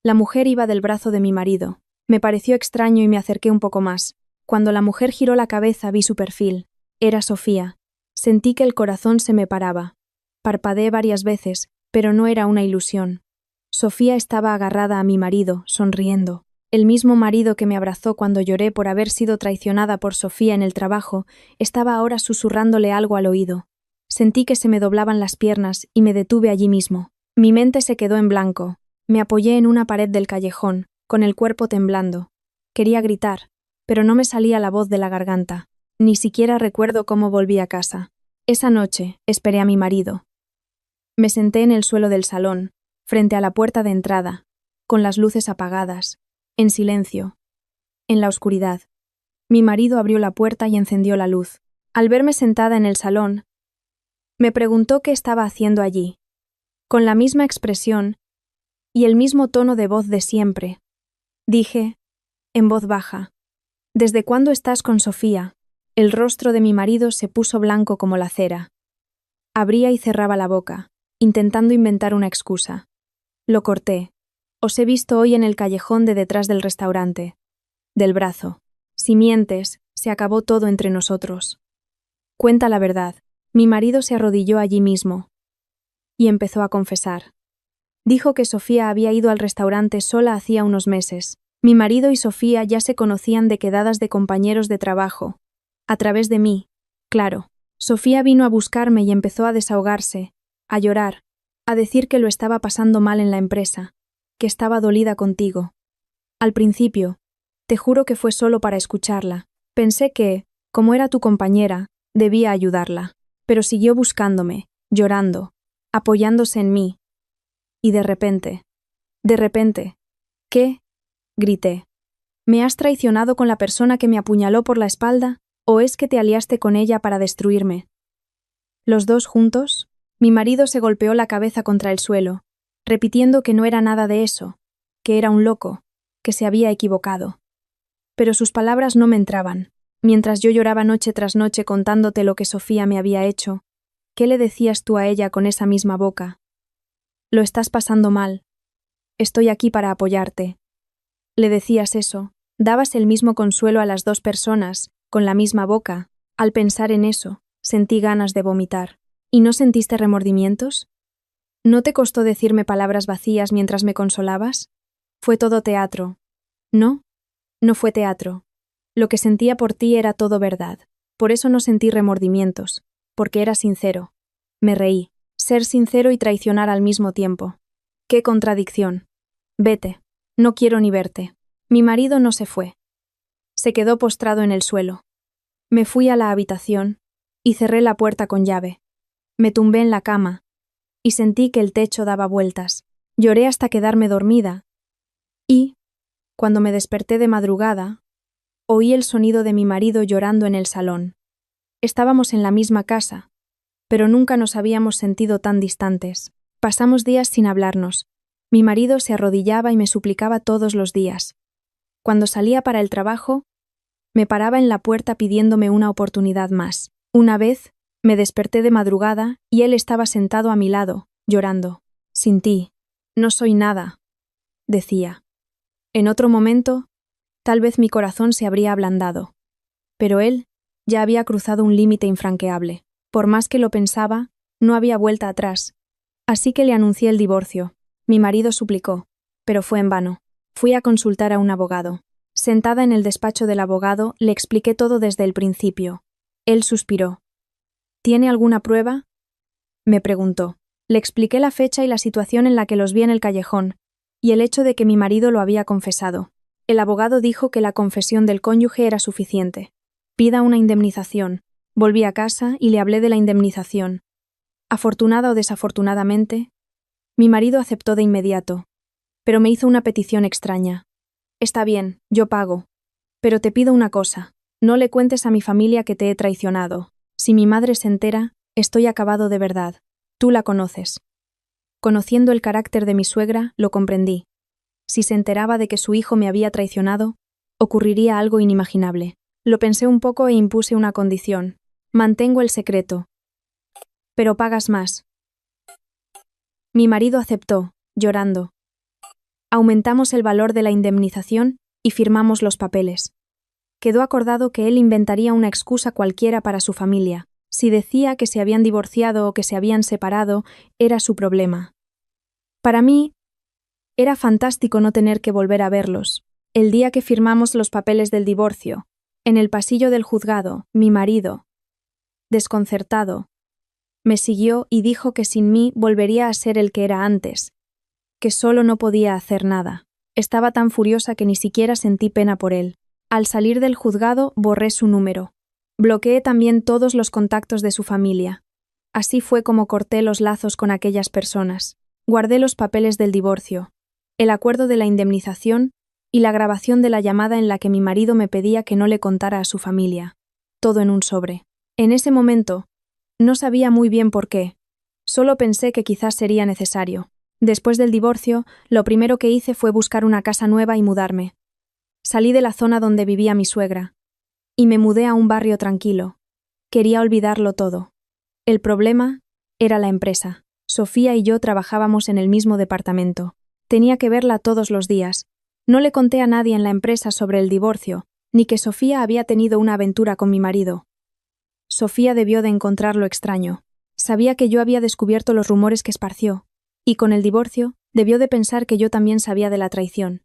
A: La mujer iba del brazo de mi marido. Me pareció extraño y me acerqué un poco más. Cuando la mujer giró la cabeza vi su perfil. Era Sofía. Sentí que el corazón se me paraba. Parpadeé varias veces, pero no era una ilusión. Sofía estaba agarrada a mi marido, sonriendo. El mismo marido que me abrazó cuando lloré por haber sido traicionada por Sofía en el trabajo, estaba ahora susurrándole algo al oído. Sentí que se me doblaban las piernas y me detuve allí mismo. Mi mente se quedó en blanco. Me apoyé en una pared del callejón, con el cuerpo temblando. Quería gritar, pero no me salía la voz de la garganta. Ni siquiera recuerdo cómo volví a casa. Esa noche esperé a mi marido. Me senté en el suelo del salón, frente a la puerta de entrada, con las luces apagadas, en silencio, en la oscuridad. Mi marido abrió la puerta y encendió la luz. Al verme sentada en el salón, me preguntó qué estaba haciendo allí. Con la misma expresión y el mismo tono de voz de siempre, dije, en voz baja, ¿desde cuándo estás con Sofía? El rostro de mi marido se puso blanco como la cera. Abría y cerraba la boca, intentando inventar una excusa. Lo corté. Os he visto hoy en el callejón de detrás del restaurante. Del brazo. Si mientes, se acabó todo entre nosotros. Cuenta la verdad. Mi marido se arrodilló allí mismo y empezó a confesar. Dijo que Sofía había ido al restaurante sola hacía unos meses. Mi marido y Sofía ya se conocían de quedadas de compañeros de trabajo. A través de mí, claro. Sofía vino a buscarme y empezó a desahogarse, a llorar, a decir que lo estaba pasando mal en la empresa, que estaba dolida contigo. Al principio, te juro que fue solo para escucharla. Pensé que, como era tu compañera, debía ayudarla. Pero siguió buscándome, llorando, apoyándose en mí. Y de repente, ¿qué? Grité. ¿Me has traicionado con la persona que me apuñaló por la espalda? ¿O es que te aliaste con ella para destruirme? ¿Los dos juntos? Mi marido se golpeó la cabeza contra el suelo, repitiendo que no era nada de eso, que era un loco, que se había equivocado. Pero sus palabras no me entraban. Mientras yo lloraba noche tras noche contándote lo que Sofía me había hecho, ¿qué le decías tú a ella con esa misma boca? Lo estás pasando mal. Estoy aquí para apoyarte. Le decías eso, dabas el mismo consuelo a las dos personas, con la misma boca. Al pensar en eso, sentí ganas de vomitar. ¿Y no sentiste remordimientos? ¿No te costó decirme palabras vacías mientras me consolabas? Fue todo teatro. ¿No? No fue teatro. Lo que sentía por ti era todo verdad. Por eso no sentí remordimientos, porque era sincero. Me reí. Ser sincero y traicionar al mismo tiempo. ¡Qué contradicción! Vete. No quiero ni verte. Mi marido no se fue. Se quedó postrado en el suelo. Me fui a la habitación y cerré la puerta con llave. Me tumbé en la cama y sentí que el techo daba vueltas. Lloré hasta quedarme dormida y, cuando me desperté de madrugada, oí el sonido de mi marido llorando en el salón. Estábamos en la misma casa, pero nunca nos habíamos sentido tan distantes. Pasamos días sin hablarnos. Mi marido se arrodillaba y me suplicaba todos los días. Cuando salía para el trabajo, me paraba en la puerta pidiéndome una oportunidad más. Una vez, Me desperté de madrugada y él estaba sentado a mi lado, llorando. Sin ti, no soy nada, decía. En otro momento, tal vez mi corazón se habría ablandado. Pero él ya había cruzado un límite infranqueable. Por más que lo pensaba, no había vuelta atrás. Así que le anuncié el divorcio. Mi marido suplicó, pero fue en vano. Fui a consultar a un abogado. Sentada en el despacho del abogado, le expliqué todo desde el principio. Él suspiró. ¿Tiene alguna prueba?, me preguntó. Le expliqué la fecha y la situación en la que los vi en el callejón, y el hecho de que mi marido lo había confesado. El abogado dijo que la confesión del cónyuge era suficiente. Pida una indemnización. Volví a casa y le hablé de la indemnización. Afortunada o desafortunadamente, mi marido aceptó de inmediato, pero me hizo una petición extraña. Está bien, yo pago. Pero te pido una cosa, no le cuentes a mi familia que te he traicionado. Si mi madre se entera, estoy acabado de verdad. Tú la conoces. Conociendo el carácter de mi suegra, lo comprendí. Si se enteraba de que su hijo me había traicionado, ocurriría algo inimaginable. Lo pensé un poco e impuse una condición. Mantengo el secreto. Pero pagas más. Mi marido aceptó, llorando. Aumentamos el valor de la indemnización y firmamos los papeles. Quedó acordado que él inventaría una excusa cualquiera para su familia. Si decía que se habían divorciado o que se habían separado, era su problema. Para mí, era fantástico no tener que volver a verlos. El día que firmamos los papeles del divorcio, en el pasillo del juzgado, mi marido, desconcertado, me siguió y dijo que sin mí volvería a ser el que era antes, que solo no podía hacer nada. Estaba tan furiosa que ni siquiera sentí pena por él. Al salir del juzgado, borré su número. Bloqueé también todos los contactos de su familia. Así fue como corté los lazos con aquellas personas. Guardé los papeles del divorcio, el acuerdo de la indemnización y la grabación de la llamada en la que mi marido me pedía que no le contara a su familia. Todo en un sobre. En ese momento, no sabía muy bien por qué. Solo pensé que quizás sería necesario. Después del divorcio, lo primero que hice fue buscar una casa nueva y mudarme. Salí de la zona donde vivía mi suegra, y me mudé a un barrio tranquilo. Quería olvidarlo todo. El problema era la empresa. Sofía y yo trabajábamos en el mismo departamento. Tenía que verla todos los días. No le conté a nadie en la empresa sobre el divorcio, ni que Sofía había tenido una aventura con mi marido. Sofía debió de encontrarlo extraño. Sabía que yo había descubierto los rumores que esparció, y con el divorcio debió de pensar que yo también sabía de la traición.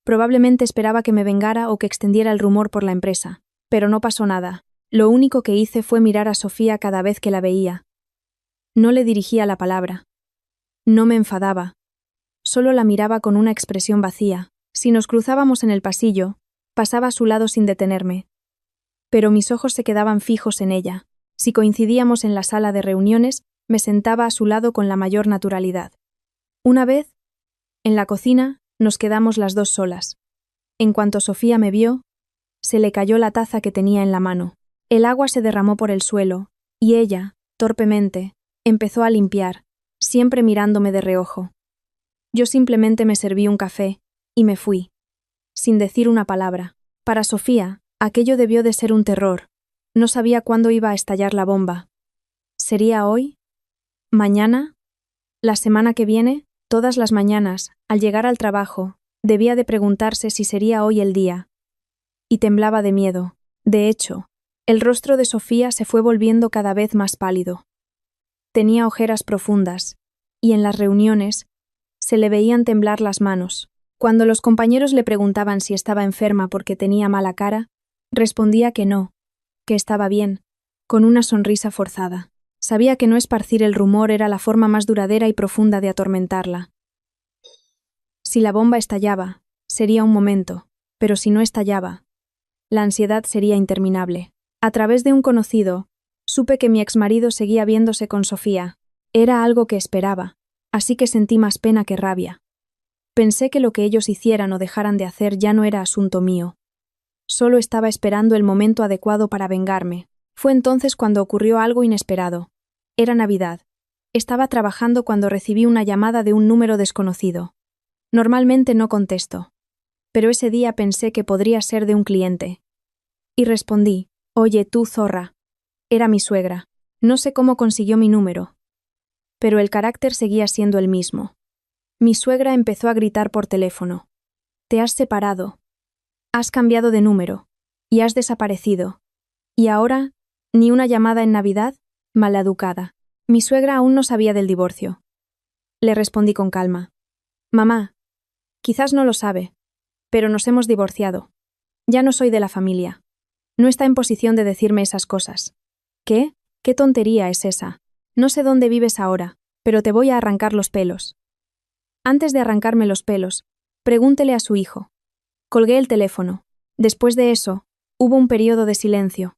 A: Probablemente esperaba que me vengara o que extendiera el rumor por la empresa, pero no pasó nada. Lo único que hice fue mirar a Sofía cada vez que la veía. No le dirigía la palabra. No me enfadaba. Solo la miraba con una expresión vacía. Si nos cruzábamos en el pasillo, pasaba a su lado sin detenerme. Pero mis ojos se quedaban fijos en ella. Si coincidíamos en la sala de reuniones, me sentaba a su lado con la mayor naturalidad. Una vez, en la cocina, nos quedamos las dos solas. En cuanto Sofía me vio, se le cayó la taza que tenía en la mano. El agua se derramó por el suelo, y ella, torpemente, empezó a limpiar, siempre mirándome de reojo. Yo simplemente me serví un café, y me fui, sin decir una palabra. Para Sofía, aquello debió de ser un terror. No sabía cuándo iba a estallar la bomba. ¿Sería hoy? ¿Mañana? ¿La semana que viene? Todas las mañanas, al llegar al trabajo, debía de preguntarse si sería hoy el día. Y temblaba de miedo. De hecho, el rostro de Sofía se fue volviendo cada vez más pálido. Tenía ojeras profundas, y en las reuniones se le veían temblar las manos. Cuando los compañeros le preguntaban si estaba enferma porque tenía mala cara, respondía que no, que estaba bien, con una sonrisa forzada. Sabía que no esparcir el rumor era la forma más duradera y profunda de atormentarla. Si la bomba estallaba, sería un momento, pero si no estallaba, la ansiedad sería interminable. A través de un conocido, supe que mi exmarido seguía viéndose con Sofía. Era algo que esperaba, así que sentí más pena que rabia. Pensé que lo que ellos hicieran o dejaran de hacer ya no era asunto mío. Solo estaba esperando el momento adecuado para vengarme. Fue entonces cuando ocurrió algo inesperado. Era Navidad. Estaba trabajando cuando recibí una llamada de un número desconocido. Normalmente no contesto, pero ese día pensé que podría ser de un cliente. Y respondí, «Oye, tú, zorra». Era mi suegra. No sé cómo consiguió mi número, pero el carácter seguía siendo el mismo. Mi suegra empezó a gritar por teléfono. Te has separado. Has cambiado de número. Y has desaparecido. Y ahora, ni una llamada en Navidad, maleducada. Mi suegra aún no sabía del divorcio. Le respondí con calma. Mamá, quizás no lo sabe, pero nos hemos divorciado. Ya no soy de la familia. No está en posición de decirme esas cosas. ¿Qué? ¿Qué tontería es esa? No sé dónde vives ahora, pero te voy a arrancar los pelos. Antes de arrancarme los pelos, pregúntele a su hijo. Colgué el teléfono. Después de eso, hubo un periodo de silencio.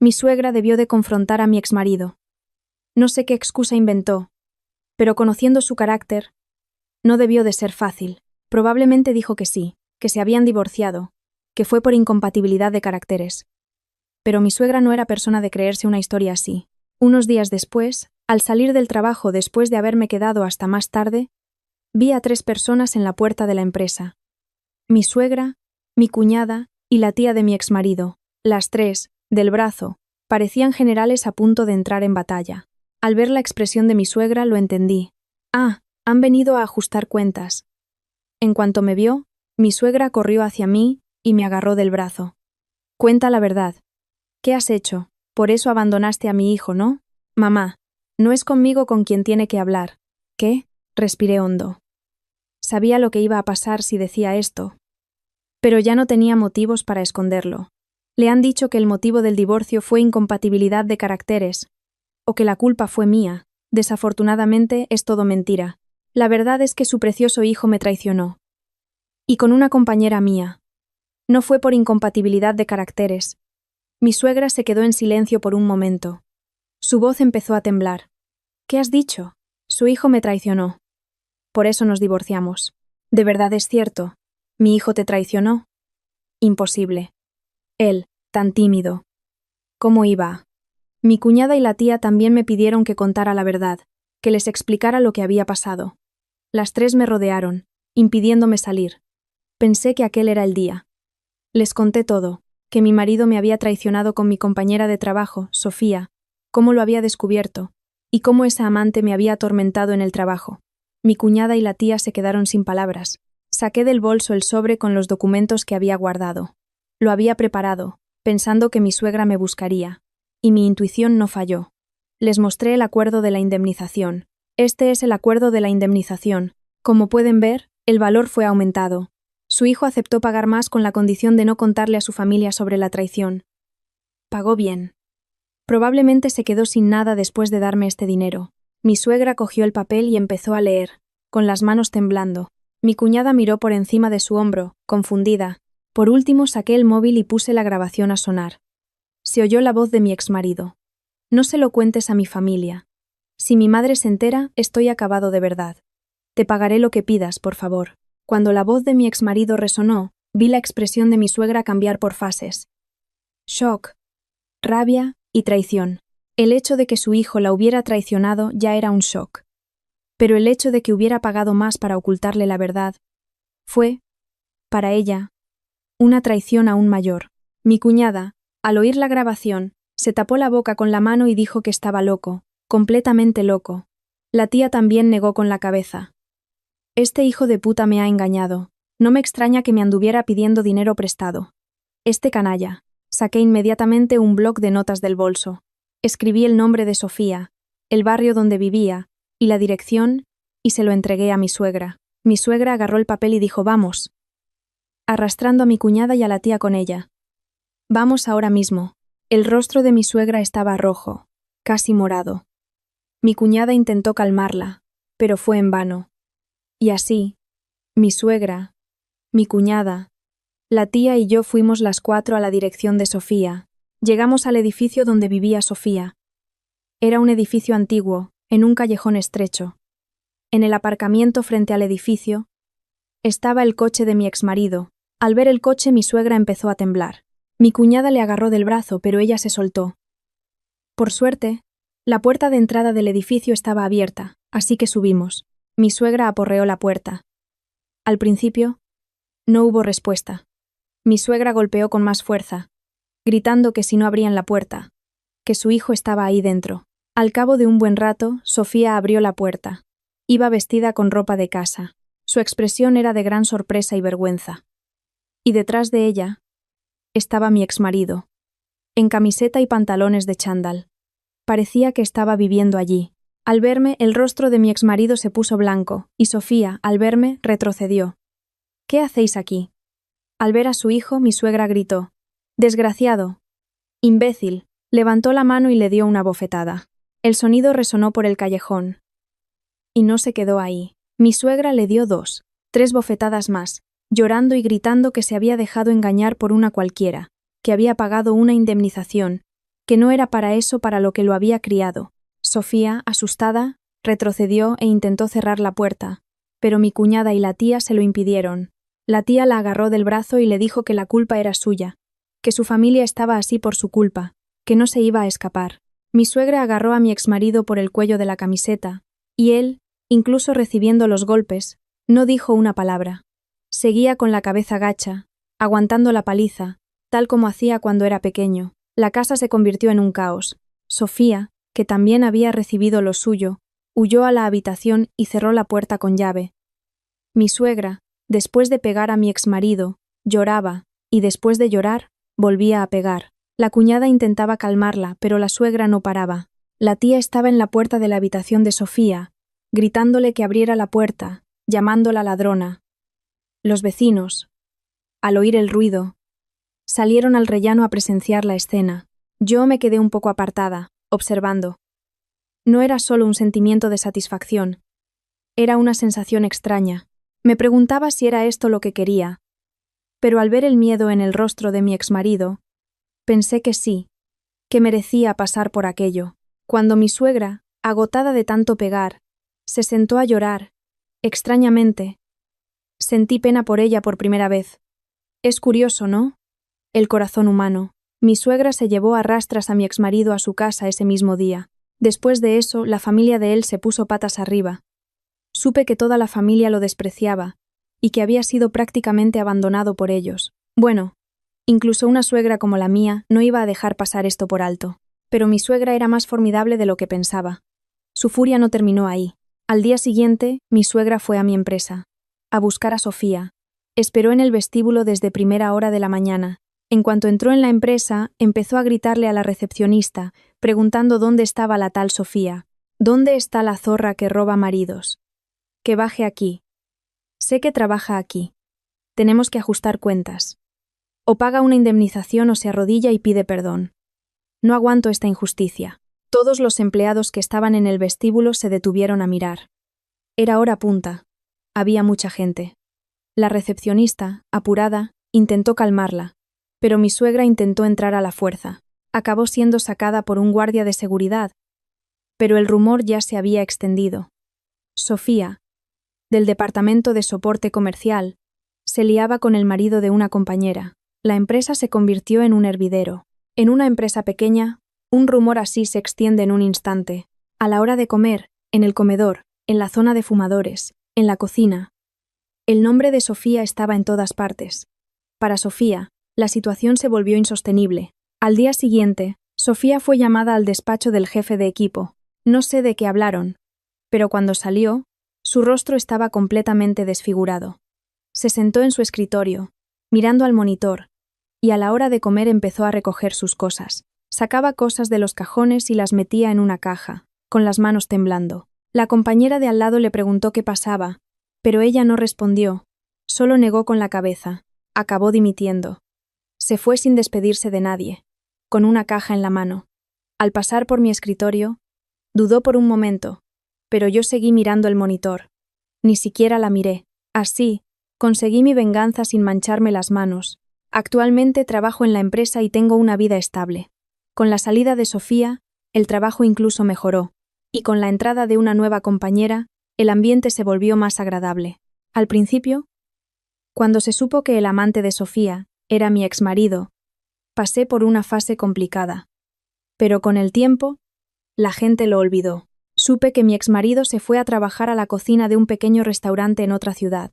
A: Mi suegra debió de confrontar a mi exmarido. No sé qué excusa inventó, pero conociendo su carácter, no debió de ser fácil. Probablemente dijo que sí, que se habían divorciado, que fue por incompatibilidad de caracteres. Pero mi suegra no era persona de creerse una historia así. Unos días después, al salir del trabajo después de haberme quedado hasta más tarde, vi a 3 personas en la puerta de la empresa. Mi suegra, mi cuñada y la tía de mi exmarido. Las 3, del brazo, parecían generales a punto de entrar en batalla. Al ver la expresión de mi suegra lo entendí. Ah, han venido a ajustar cuentas. En cuanto me vio, mi suegra corrió hacia mí y me agarró del brazo. Cuenta la verdad. ¿Qué has hecho? Por eso abandonaste a mi hijo, ¿no? Mamá, no es conmigo con quien tiene que hablar. ¿Qué? Respiré hondo. Sabía lo que iba a pasar si decía esto, pero ya no tenía motivos para esconderlo. Le han dicho que el motivo del divorcio fue incompatibilidad de caracteres, o que la culpa fue mía. Desafortunadamente es todo mentira. La verdad es que su precioso hijo me traicionó. Y con una compañera mía. No fue por incompatibilidad de caracteres. Mi suegra se quedó en silencio por un momento. Su voz empezó a temblar. ¿Qué has dicho? Su hijo me traicionó. Por eso nos divorciamos. ¿De verdad es cierto? ¿Mi hijo te traicionó? Imposible. Él, tan tímido. ¿Cómo iba? Mi cuñada y la tía también me pidieron que contara la verdad, que les explicara lo que había pasado. Las 3 me rodearon, impidiéndome salir. Pensé que aquel era el día. Les conté todo, que mi marido me había traicionado con mi compañera de trabajo, Sofía, cómo lo había descubierto, y cómo esa amante me había atormentado en el trabajo. Mi cuñada y la tía se quedaron sin palabras. Saqué del bolso el sobre con los documentos que había guardado. Lo había preparado, pensando que mi suegra me buscaría, y mi intuición no falló. Les mostré el acuerdo de la indemnización. Este es el acuerdo de la indemnización. Como pueden ver, el valor fue aumentado. Su hijo aceptó pagar más con la condición de no contarle a su familia sobre la traición. Pagó bien. Probablemente se quedó sin nada después de darme este dinero. Mi suegra cogió el papel y empezó a leer, con las manos temblando. Mi cuñada miró por encima de su hombro, confundida. Por último saqué el móvil y puse la grabación a sonar. Se oyó la voz de mi exmarido. No se lo cuentes a mi familia. Si mi madre se entera, estoy acabado de verdad. Te pagaré lo que pidas, por favor. Cuando la voz de mi exmarido resonó, vi la expresión de mi suegra cambiar por fases. Shock, rabia y traición. El hecho de que su hijo la hubiera traicionado ya era un shock. Pero el hecho de que hubiera pagado más para ocultarle la verdad fue, para ella, una traición aún mayor. Mi cuñada, al oír la grabación, se tapó la boca con la mano y dijo que estaba loco, completamente loco. La tía también negó con la cabeza. Este hijo de puta me ha engañado. No me extraña que me anduviera pidiendo dinero prestado. Este canalla. Saqué inmediatamente un bloc de notas del bolso. Escribí el nombre de Sofía, el barrio donde vivía, y la dirección, y se lo entregué a mi suegra. Mi suegra agarró el papel y dijo «Vamos», arrastrando a mi cuñada y a la tía con ella. «Vamos ahora mismo». El rostro de mi suegra estaba rojo, casi morado. Mi cuñada intentó calmarla, pero fue en vano. Y así, mi suegra, mi cuñada, la tía y yo fuimos las 4 a la dirección de Sofía. Llegamos al edificio donde vivía Sofía. Era un edificio antiguo, en un callejón estrecho. En el aparcamiento frente al edificio estaba el coche de mi exmarido. Al ver el coche mi suegra empezó a temblar. Mi cuñada le agarró del brazo, pero ella se soltó. Por suerte, la puerta de entrada del edificio estaba abierta, así que subimos. Mi suegra aporreó la puerta. Al principio, no hubo respuesta. Mi suegra golpeó con más fuerza, gritando que si no abrían la puerta, que su hijo estaba ahí dentro. Al cabo de un buen rato, Sofía abrió la puerta. Iba vestida con ropa de casa. Su expresión era de gran sorpresa y vergüenza. Y detrás de ella estaba mi exmarido, en camiseta y pantalones de chándal. Parecía que estaba viviendo allí. Al verme, el rostro de mi exmarido se puso blanco, y Sofía, al verme, retrocedió. «¿Qué hacéis aquí?» Al ver a su hijo, mi suegra gritó. «¡Desgraciado! ¡Imbécil!». Levantó la mano y le dio una bofetada. El sonido resonó por el callejón. Y no se quedó ahí. Mi suegra le dio 2, 3 bofetadas más, llorando y gritando que se había dejado engañar por una cualquiera, que había pagado una indemnización, que no era para eso para lo que lo había criado. Sofía, asustada, retrocedió e intentó cerrar la puerta, pero mi cuñada y la tía se lo impidieron. La tía la agarró del brazo y le dijo que la culpa era suya, que su familia estaba así por su culpa, que no se iba a escapar. Mi suegra agarró a mi exmarido por el cuello de la camiseta, y él, incluso recibiendo los golpes, no dijo una palabra. Seguía con la cabeza gacha, aguantando la paliza, tal como hacía cuando era pequeño. La casa se convirtió en un caos. Sofía, que también había recibido lo suyo, huyó a la habitación y cerró la puerta con llave. Mi suegra, después de pegar a mi exmarido, lloraba, y después de llorar, volvía a pegar. La cuñada intentaba calmarla, pero la suegra no paraba. La tía estaba en la puerta de la habitación de Sofía, gritándole que abriera la puerta, llamándola ladrona. Los vecinos, al oír el ruido, salieron al rellano a presenciar la escena. Yo me quedé un poco apartada, observando. No era solo un sentimiento de satisfacción, era una sensación extraña. Me preguntaba si era esto lo que quería, pero al ver el miedo en el rostro de mi exmarido, pensé que sí, que merecía pasar por aquello. Cuando mi suegra, agotada de tanto pegar, se sentó a llorar, extrañamente, sentí pena por ella por primera vez. Es curioso, ¿no? El corazón humano. Mi suegra se llevó a rastras a mi exmarido a su casa ese mismo día. Después de eso, la familia de él se puso patas arriba. Supe que toda la familia lo despreciaba y que había sido prácticamente abandonado por ellos. Bueno, incluso una suegra como la mía no iba a dejar pasar esto por alto. Pero mi suegra era más formidable de lo que pensaba. Su furia no terminó ahí. Al día siguiente, mi suegra fue a mi empresa, a buscar a Sofía. Esperó en el vestíbulo desde primera hora de la mañana. En cuanto entró en la empresa, empezó a gritarle a la recepcionista, preguntando dónde estaba la tal Sofía. ¿Dónde está la zorra que roba maridos? Que baje aquí. Sé que trabaja aquí. Tenemos que ajustar cuentas. O paga una indemnización o se arrodilla y pide perdón. No aguanto esta injusticia. Todos los empleados que estaban en el vestíbulo se detuvieron a mirar. Era hora punta. Había mucha gente. La recepcionista, apurada, intentó calmarla, pero mi suegra intentó entrar a la fuerza. Acabó siendo sacada por un guardia de seguridad, pero el rumor ya se había extendido. Sofía, del departamento de soporte comercial, se liaba con el marido de una compañera. La empresa se convirtió en un hervidero. En una empresa pequeña, un rumor así se extiende en un instante. A la hora de comer, en el comedor, en la zona de fumadores, en la cocina. El nombre de Sofía estaba en todas partes. Para Sofía, la situación se volvió insostenible. Al día siguiente, Sofía fue llamada al despacho del jefe de equipo. No sé de qué hablaron, pero cuando salió, su rostro estaba completamente desfigurado. Se sentó en su escritorio, mirando al monitor, y a la hora de comer empezó a recoger sus cosas. Sacaba cosas de los cajones y las metía en una caja, con las manos temblando. La compañera de al lado le preguntó qué pasaba, pero ella no respondió, solo negó con la cabeza. Acabó dimitiendo. Se fue sin despedirse de nadie, con una caja en la mano. Al pasar por mi escritorio, dudó por un momento, pero yo seguí mirando el monitor. Ni siquiera la miré. Así, conseguí mi venganza sin mancharme las manos. Actualmente trabajo en la empresa y tengo una vida estable. Con la salida de Sofía, el trabajo incluso mejoró, y con la entrada de una nueva compañera, el ambiente se volvió más agradable. Al principio, cuando se supo que el amante de Sofía era mi exmarido, pasé por una fase complicada. Pero con el tiempo, la gente lo olvidó. Supe que mi exmarido se fue a trabajar a la cocina de un pequeño restaurante en otra ciudad.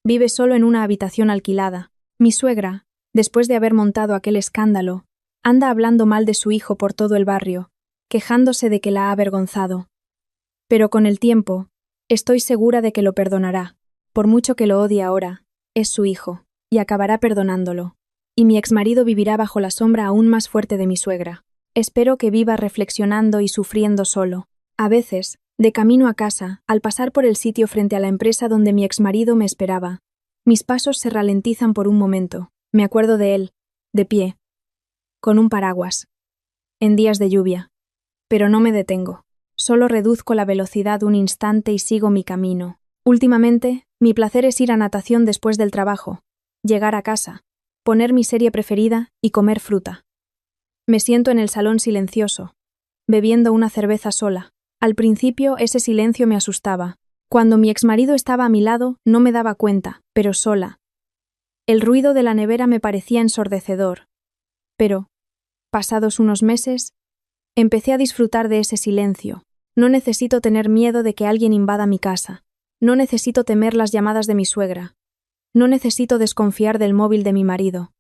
A: Vive solo en una habitación alquilada. Mi suegra, después de haber montado aquel escándalo, Anda hablando mal de su hijo por todo el barrio, quejándose de que la ha avergonzado. Pero con el tiempo, estoy segura de que lo perdonará, por mucho que lo odie ahora, es su hijo, y acabará perdonándolo. Y mi exmarido vivirá bajo la sombra aún más fuerte de mi suegra. Espero que viva reflexionando y sufriendo solo. A veces, de camino a casa, al pasar por el sitio frente a la empresa donde mi exmarido me esperaba, mis pasos se ralentizan por un momento. Me acuerdo de él, de pie, con un paraguas, en días de lluvia. Pero no me detengo. Solo reduzco la velocidad un instante y sigo mi camino. Últimamente, mi placer es ir a natación después del trabajo, llegar a casa, poner mi serie preferida y comer fruta. Me siento en el salón silencioso, bebiendo una cerveza sola. Al principio ese silencio me asustaba. Cuando mi exmarido estaba a mi lado no me daba cuenta, pero sola. El ruido de la nevera me parecía ensordecedor. Pero, pasados unos meses, empecé a disfrutar de ese silencio. No necesito tener miedo de que alguien invada mi casa. No necesito temer las llamadas de mi suegra. No necesito desconfiar del móvil de mi marido.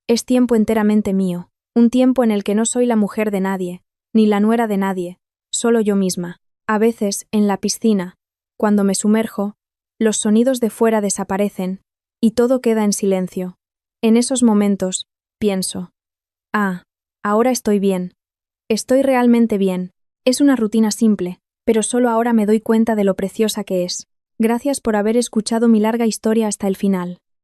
A: Es tiempo enteramente mío, un tiempo en el que no soy la mujer de nadie, ni la nuera de nadie, solo yo misma. A veces, en la piscina, cuando me sumerjo, los sonidos de fuera desaparecen y todo queda en silencio. En esos momentos, pienso, ahora estoy bien. Estoy realmente bien. Es una rutina simple, pero solo ahora me doy cuenta de lo preciosa que es. Gracias por haber escuchado mi larga historia hasta el final.